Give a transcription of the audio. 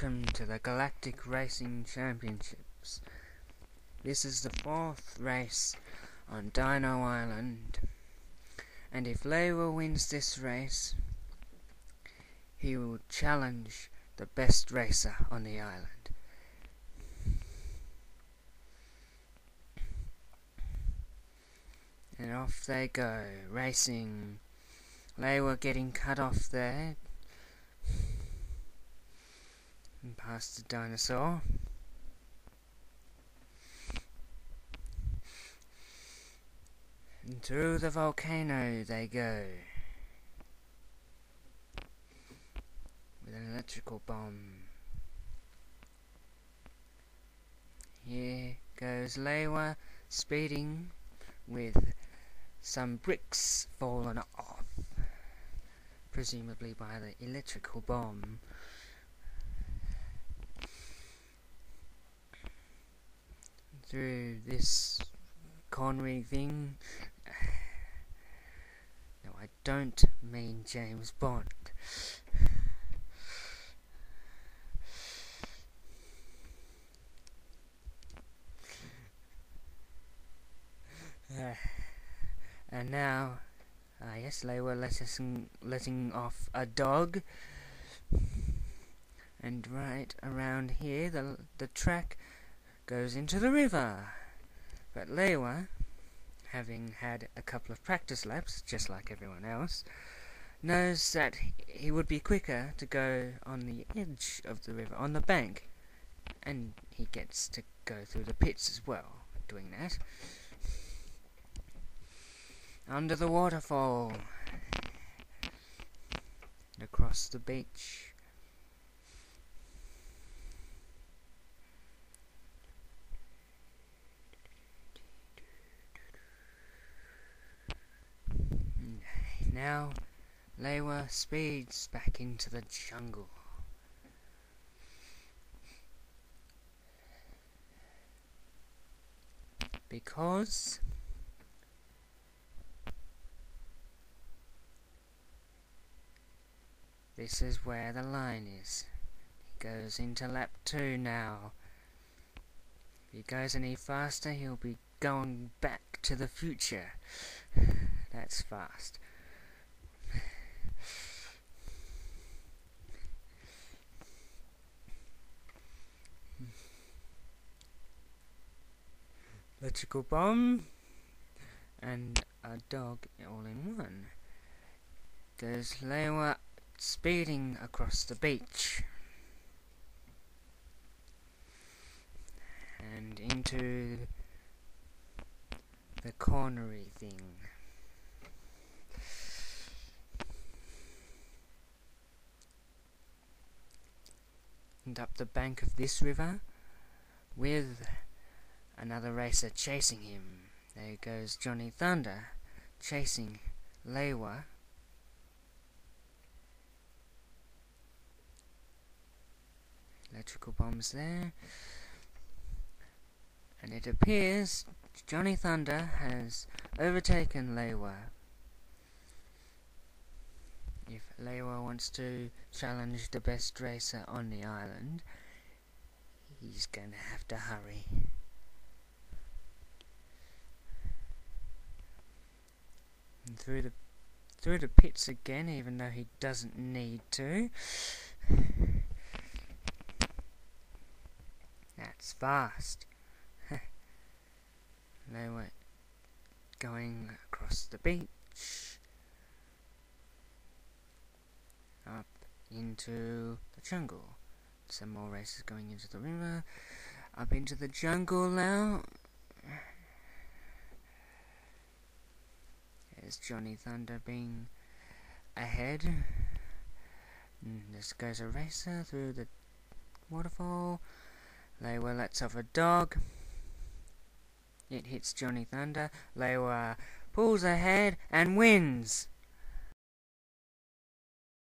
Welcome to the Galactic Racing Championships. This is the 4th race on Dino Island, and if Lewa wins this race, he will challenge the best racer on the island. And off they go, racing. Lewa getting cut off there. And past the dinosaur. And through the volcano they go. With an electrical bomb. Here goes Lewa speeding with some bricks fallen off. Presumably by the electrical bomb. Through this cornery thing. No, I don't mean James Bond. And now, yes, they were letting off a dog. And right around here, the track goes into the river. But Lewa, having had a couple of practice laps, just like everyone else, knows that he would be quicker to go on the edge of the river, on the bank. And he gets to go through the pits as well, doing that. Under the waterfall. And across the beach. Now, Lewa speeds back into the jungle. Because this is where the line is. He goes into lap 2 now. If he goes any faster, he'll be going back to the future. That's fast. Electrical bomb and a dog all in one. Goes Lewa speeding across the beach and into the cornery thing. And up the bank of this river with another racer chasing him. There goes Johnny Thunder chasing Lewa. Electrical bombs there. And it appears Johnny Thunder has overtaken Lewa. If Lewa wants to challenge the best racer on the island, he's going to have to hurry. And through the pits again, even though he doesn't need to. That's fast. They were going across the beach, up into the jungle. Some more races going into the river, up into the jungle now. There's Johnny Thunder being ahead. And this goes a racer through the waterfall. Lewa lets off a dog. It hits Johnny Thunder. Lewa pulls ahead and wins.